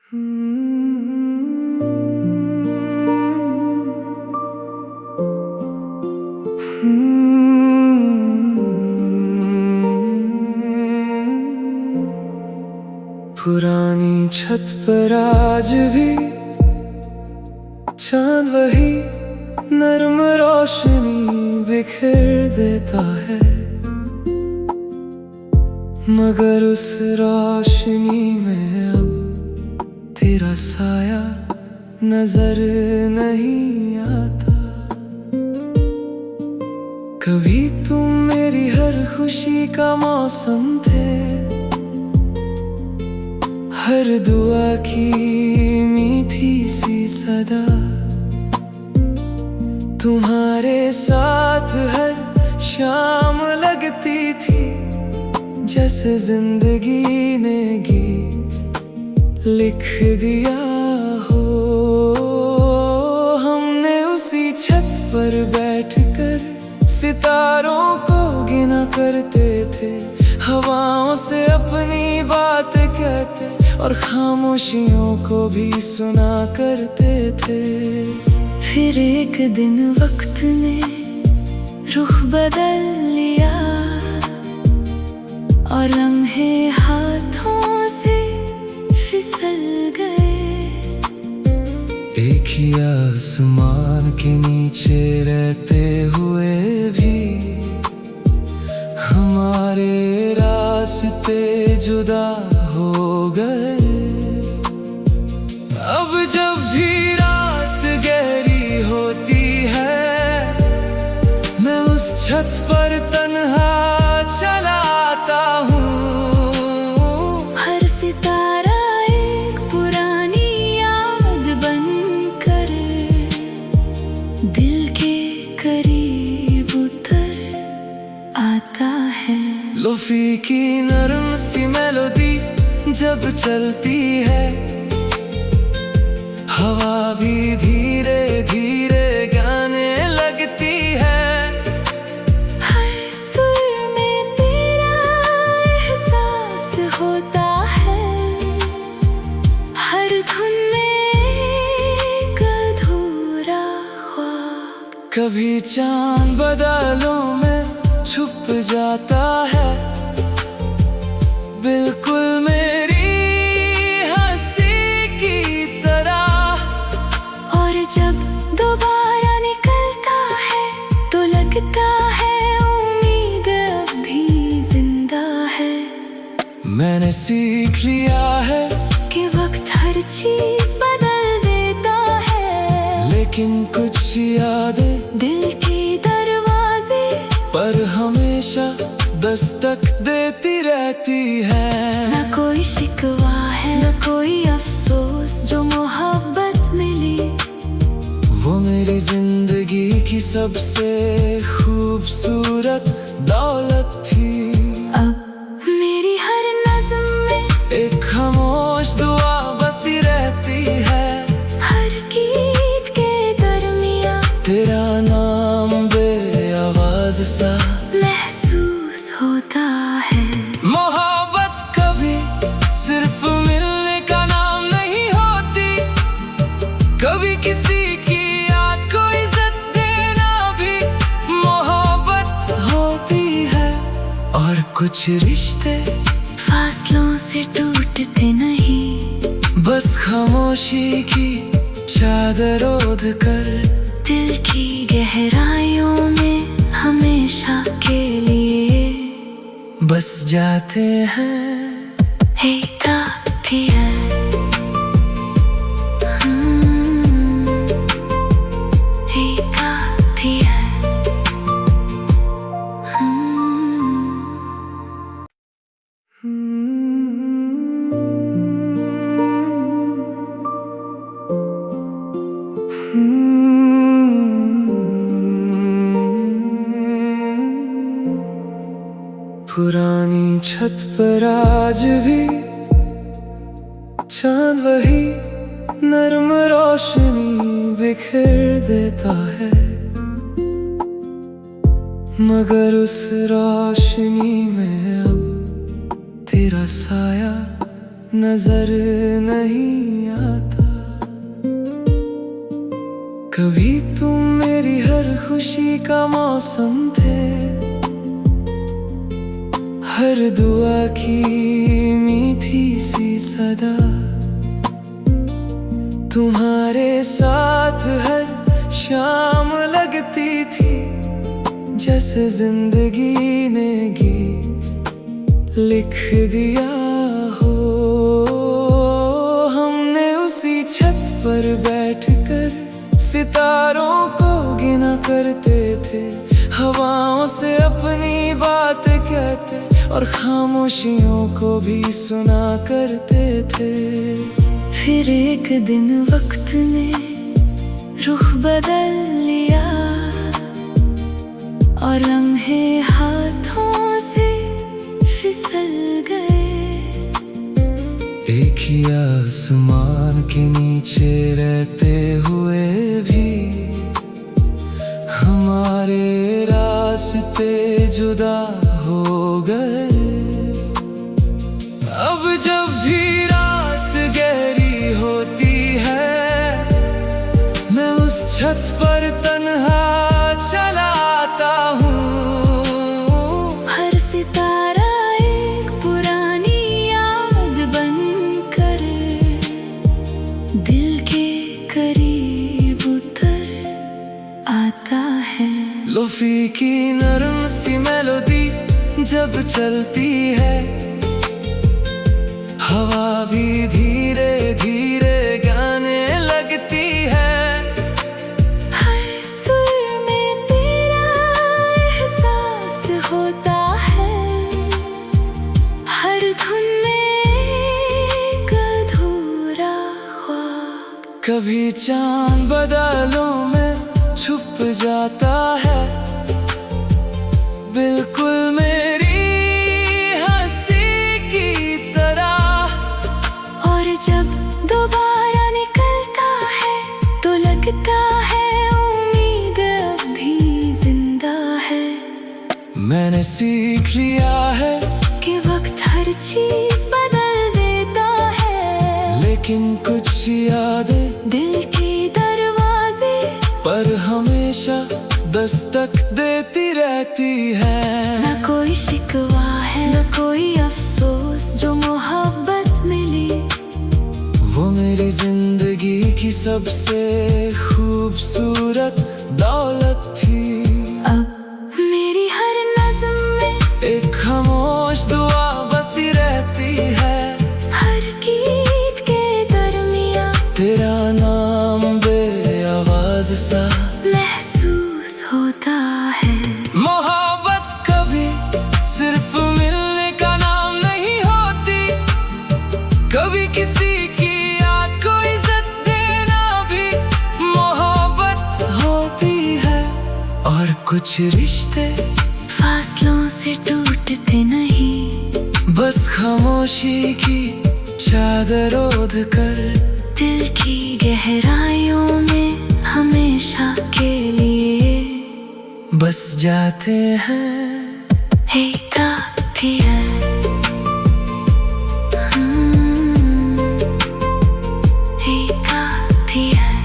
पुरानी छत पर आज भी चांद वही नर्म रोशनी बिखेर देता है, मगर उस रोशनी में अब तेरा साया नजर नहीं आता। कभी तुम मेरी हर खुशी का मौसम थे, हर दुआ की मीठी सी सदा। तुम्हारे साथ हर शाम लगती थी, जैसे जिंदगी ने गीत लिख दिया हो। हमने उसी छत पर बैठकर सितारों को गिना करते थे, हवाओं से अपनी बात कहते और खामोशियों को भी सुना करते थे। फिर एक दिन वक्त ने रुख बदल लिया और लम्हे हाथों से फिसल गए। एक ही आसमान के नीचे रहते हुए भी हमारे रास्ते जुदा हो गए। अब जब भी रात गहरी होती है, मैं उस छत पर तन्हा चला आता हूँ। हर सितारा एक पुरानी याद बनकर दिल के करीब उतर आता है। लोफी की नरम सी मेलोडी जब चलती है, हवा भी धीरे धीरे गाने लगती है। हर सुर में तेरा एहसास होता है, हर धुन में एक अधूरा ख्वाब। कभी चांद बादलों में छुप जाता है, बिल्कुल मेरी हंसी की तरह। और जब दोबारा निकलता है तो लगता है उम्मीद अब भी जिंदा है। मैंने सीख लिया है कि वक्त हर चीज बदल देता है, लेकिन कुछ यादें दिल के दरवाजे पर हमेशा दस्तक देती रहती है। न कोई शिकवा है न कोई अफसोस, जो मोहब्बत मिली वो मेरी जिंदगी की सबसे खूबसूरत दौलत थी। अब मेरी हर नज़्म में एक खामोश दुआ बसी रहती है, हर गीत के दरमियाँ तेरा नाम बेआवाज सा महसूस होता है। मोहब्बत कभी सिर्फ मिलने का नाम नहीं होती, कभी किसी की याद को इज्जत देना भी मोहब्बत होती है। और कुछ रिश्ते फासलों से टूटते नहीं, बस खामोशी की चादर ओढ़ कर दिल की गहराइयों में हमेशा के लिए बस जाते हैं। Hey, Tatia. Hey, Tatia. पुरानी छत पर आज भी चांद वही नर्म रोशनी बिखेर देता है, मगर उस रोशनी में अब तेरा साया नजर नहीं आता। कभी तुम मेरी हर खुशी का मौसम थे, हर दुआ की मीठी सी सदा। तुम्हारे साथ हर शाम लगती थी, जैसे जिंदगी ने गीत लिख दिया हो। हमने उसी छत पर बैठकर सितारों को गिना करते थे, हवाओं से अपनी बात कहते और खामोशियों को भी सुना करते थे। फिर एक दिन वक्त ने रुख बदल लिया और लम्हे हाथों से फिसल गए। एक ही आसमान के नीचे रहते हुए भी हमारे रास्ते जुदा हो गए। अब जब भी रात गहरी होती है, मैं उस छत पर तन्हा चला आता हूँ। हर सितारा एक पुरानी याद बनकर दिल के करीब उतर आता है। लोफी की नरम सी मेलोडी जब चलती है, हवा भी धीरे धीरे गाने लगती है। हर सुर में तेरा एहसास होता है, हर धुन में एक अधूरा ख्वाब। कभी चांद बादलों में छुप जाता है, बिल्कुल मेरी हंसी की तरह। और जब दोबारा निकलता है तो लगता है उम्मीद अब भी जिंदा है। मैंने सीख लिया है कि वक्त हर चीज बदल देता है, लेकिन कुछ यादें दिल के दरवाजे पर हमेशा दस्तक देती रहती है। न कोई शिकवा है न कोई अफसोस, जो मोहब्बत मिली वो मेरी जिंदगी की सबसे खूबसूरत दौलत थी। अब मेरी हर नज़्म में एक खामोश दुआ बसी रहती है, हर गीत के दरमियाँ तेरा नाम बेआवाज सा महसूस होता है। मोहब्बत कभी सिर्फ मिलने का नाम नहीं होती, कभी किसी की याद को इज्जत देना भी मोहब्बत होती है। और कुछ रिश्ते फासलों से टूटते नहीं, बस खामोशी की चादर ओढ़ कर दिल की गहराइयों में हमेशा के लिए बस जाते हैं। हेता थी है हेता थी है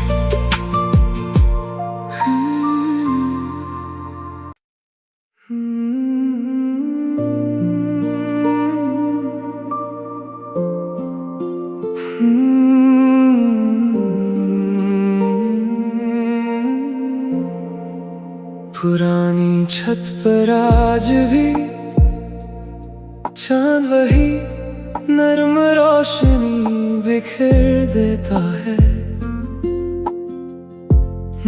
पुरानी छत पर आज भी चांद वही नर्म रोशनी बिखेर देता है,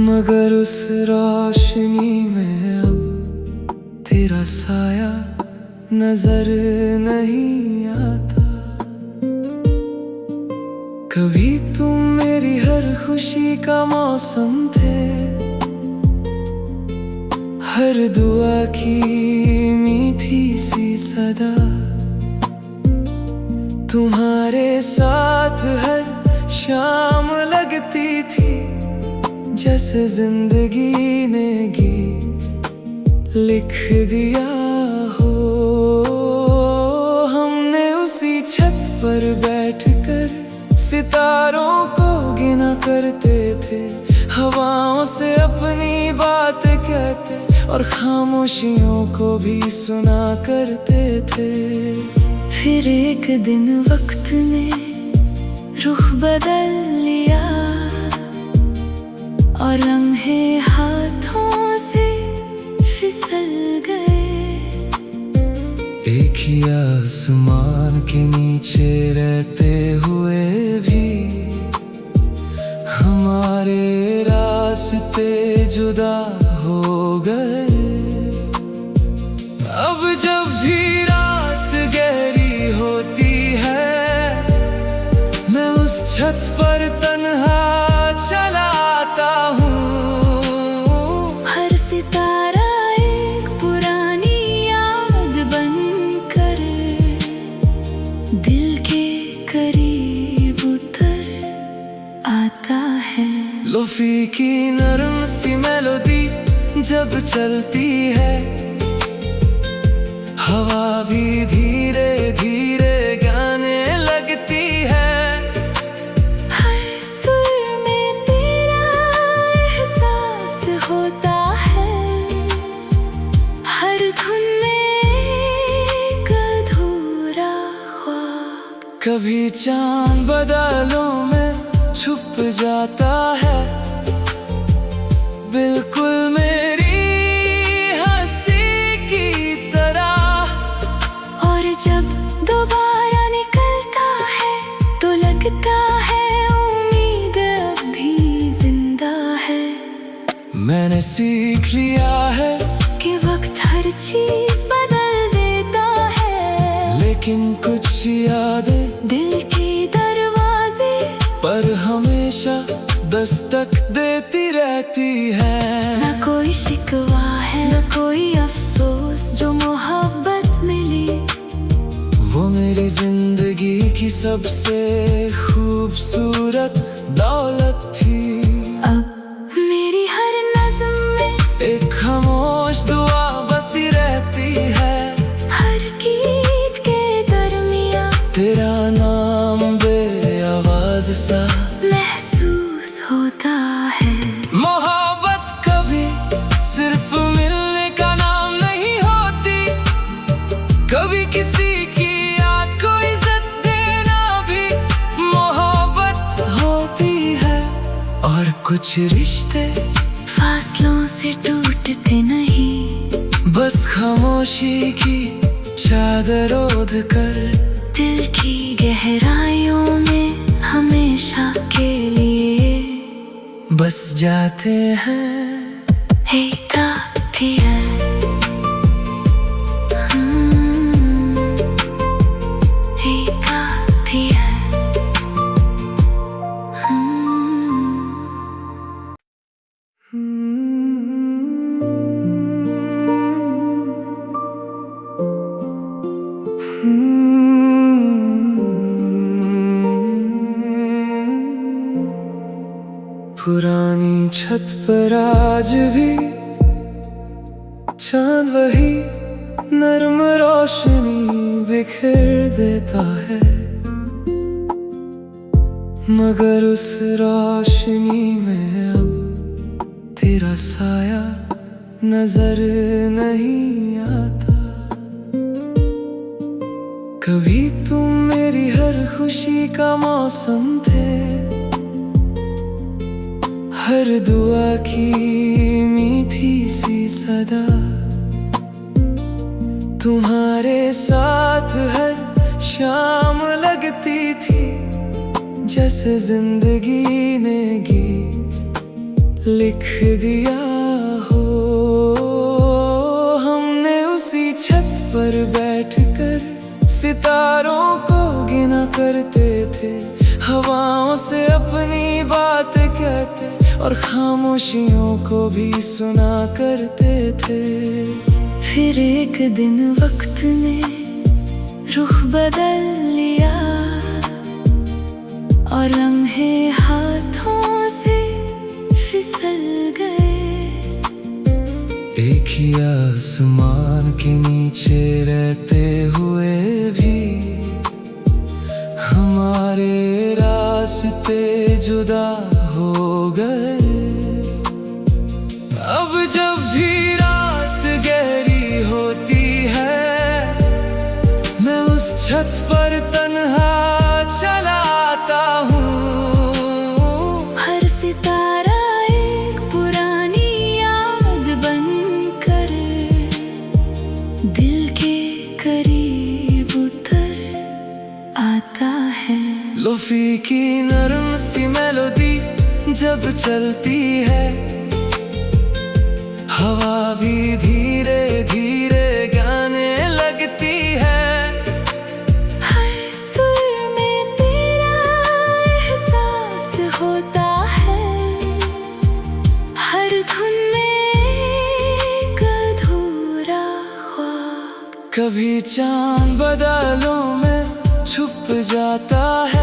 मगर उस रोशनी में अब तेरा साया नजर नहीं आता। कभी तुम मेरी हर खुशी का मौसम थे, हर दुआ की मीठी सी सदा। तुम्हारे साथ हर शाम लगती थी, जैसे जिंदगी ने गीत लिख दिया हो। हमने उसी छत पर बैठकर सितारों को गिना करते थे, हवाओं से अपनी बात कहते और खामोशियों को भी सुना करते थे। फिर एक दिन वक्त ने रुख बदल लिया और लम्हे हाथों से फिसल गए। एक ही आसमान के नीचे रहते हुए भी हमारे रास्ते जुदा हो गए। अब जब भी रात गहरी होती है, मैं उस छत पर तन्हा चला आता हूँ। हर सितारा एक पुरानी याद बनकर दिल के करीब उतर आता है। लोफी की नरम सी मेलोडी जब चलती है, हवा भी धीरे धीरे गाने लगती है। हर सुर में तेरा एहसास होता है, हर धुन में एक अधूरा ख्वाब। कभी चांद बादलों में छुप जाता है, बिल्कुल मेरी हंसी की तरह। और जब दोबारा निकलता है तो लगता है उम्मीद अब भी जिंदा है। मैंने सीख लिया है कि वक्त हर चीज बदल देता है, लेकिन कुछ यादें दिल के दरवाजे पर हमेशा दस्तक देती रहती है। न कोई शिकवा है न कोई अफसोस, जो मोहब्बत मिली वो मेरी जिंदगी की सबसे खूबसूरत दौलत थी। अब मेरी हर नज़्म में एक खामोश दुआ बसी रहती है, हर गीत के दरमियाँ तेरा नाम बेआवाज सा महसूस होता है। मोहब्बत कभी सिर्फ मिलने का नाम नहीं होती, कभी किसी की याद को इज्जत देना भी मोहब्बत होती है। और कुछ रिश्ते फासलों से टूटते नहीं, बस खामोशी की चादर ओढ़ कर दिल की गहराइयों में हमेशा के लिए बस जाते हैं। हेता थी है हेता थी है पुरानी छत पर आज भी चांद वही नर्म रोशनी बिखेर देता है, मगर उस रोशनी में अब तेरा साया नजर नहीं आता। कभी तुम मेरी हर खुशी का मौसम थे, हर दुआ की मीठी सी सदा, तुम्हारे साथ हर शाम लगती थी जैसे जिंदगी ने गीत लिख दिया हो। हमने उसी छत पर बैठकर सितारों को गिना करते थे, हवाओं से अपनी बात कहते और खामोशियों को भी सुना करते थे। फिर एक दिन वक्त ने रुख बदल लिया और लम्हे हाथों से फिसल गए। एक ही आसमान के नीचे रहते हुए भी हमारे रास्ते जुदा हो गए। अब जब भी रात गहरी होती है, मैं उस छत पर तन्हा चला आता हूँ। हर सितारा एक पुरानी याद बनकर दिल के करीब उतर आता है। लोफी की नरम सी मेलोडी जब चलती है, हवा भी धीरे धीरे गाने लगती है। हर सुर में तेरा एहसास होता है, हर धुन में एक अधूरा ख्वाब। कभी चांद बादलों में छुप जाता है,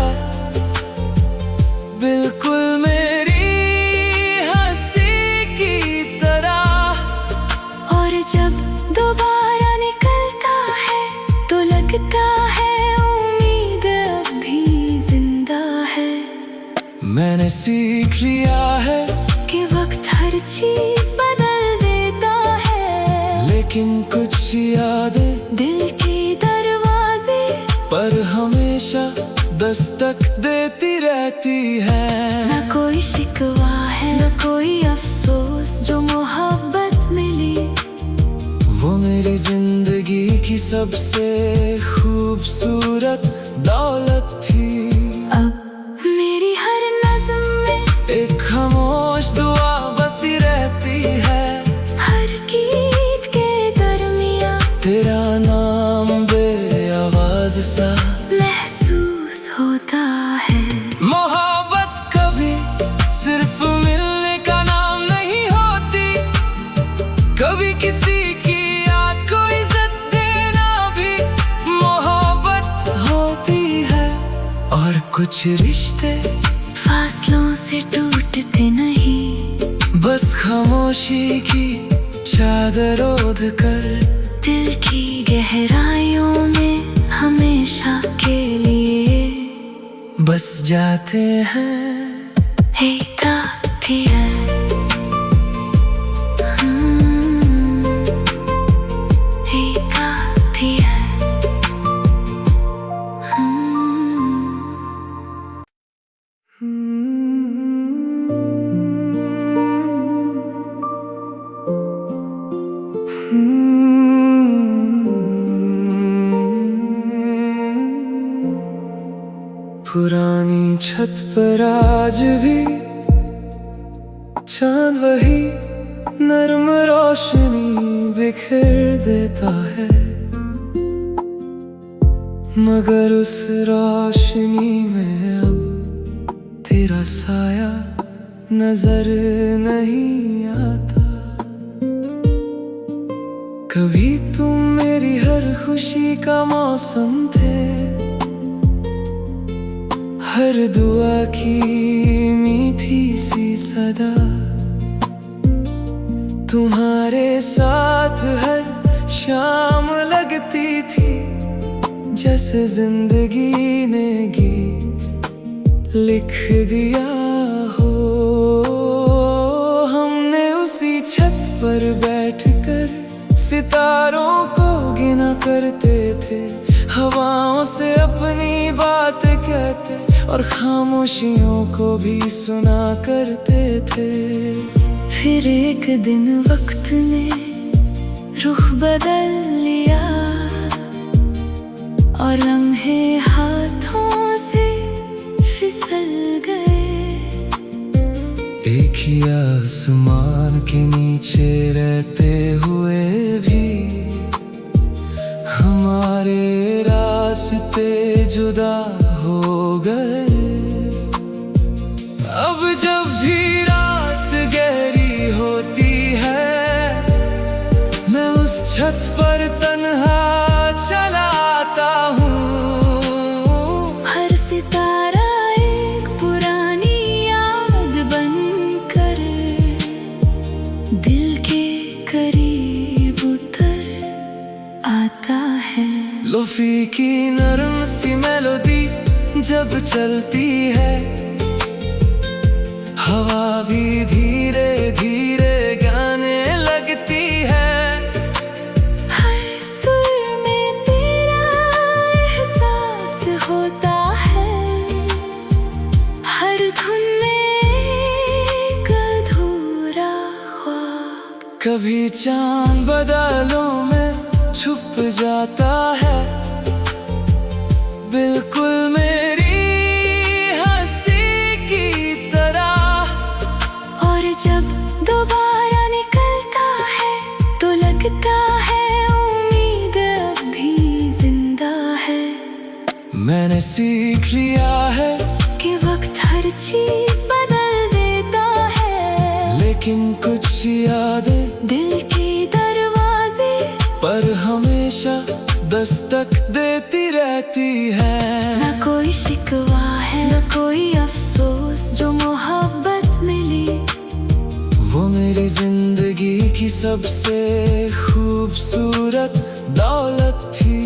बिल्कुल मेरी हंसी की तरह। और जब दोबारा निकलता है तो लगता है उम्मीद अब भी जिंदा है। मैंने सीख लिया है कि वक्त हर चीज बदल देता है, लेकिन कुछ यादें दिल के दरवाजे पर हमेशा दस्तक देती रहती है। न कोई शिकवा है न कोई अफसोस, जो मोहब्बत मिली वो मेरी जिंदगी की सबसे खूबसूरत दौलत थी। अब मेरी हर नज़्म में एक खामोश दुआ बसी रहती है, हर गीत के दरमियाँ तेरा नाम बेआवाज सा महसूस होता है। मोहब्बत कभी सिर्फ मिलने का नाम नहीं होती, कभी किसी की याद को इज्जत देना भी मोहब्बत होती है। और कुछ रिश्ते फासलों से टूटते नहीं, बस खामोशी की चादर ओढ़ कर दिल की गहराइयों में हमेशा के लिए बस जाते हैं। Hey, Tatiana. Hey, Tatiana. पुरानी छत पर आज भी चांद वही नर्म रोशनी बिखेर देता है, मगर उस रोशनी में अब तेरा साया नजर नहीं आता। कभी तुम मेरी हर खुशी का मौसम थे, हर दुआ की मीठी सी सदा। तुम्हारे साथ हर शाम लगती थी, जैसे जिंदगी ने गीत लिख दिया हो। हमने उसी छत पर बैठकर सितारों को गिना करते थे, हवाओं से अपनी बात कहते और खामोशियों को भी सुना करते थे। फिर एक दिन वक्त ने रुख बदल लिया और लम्हे हाथों से फिसल गए। एक ही आसमान के नीचे रहते हुए भी हमारे रास्ते जुदा हो गए। अब जब भी रात गहरी होती है, मैं उस छत पर तन्हा चला आता हूँ। हर सितारा एक पुरानी याद बनकर दिल के करीब उतर आता है। लोफी की नरम सी मेलोडी जब चलती है, हवा भी धीरे धीरे गाने लगती है। हर सुर में तेरा एहसास होता है, हर धुन में एक अधूरा ख्वाब। कभी चांद बादलों में छुप जाता है, बिल्कुल मेरी हंसी की तरह। और जब दोबारा निकलता है तो लगता है उम्मीद अब भी जिंदा है। मैंने सीख लिया है कि वक्त हर चीज बदल देता है, लेकिन कुछ यादें दिल के दरवाजे पर हमेशा दस्तक देती रहती है। न कोई शिकवा है न कोई अफसोस, जो मोहब्बत मिली वो मेरी जिंदगी की सबसे खूबसूरत दौलत थी।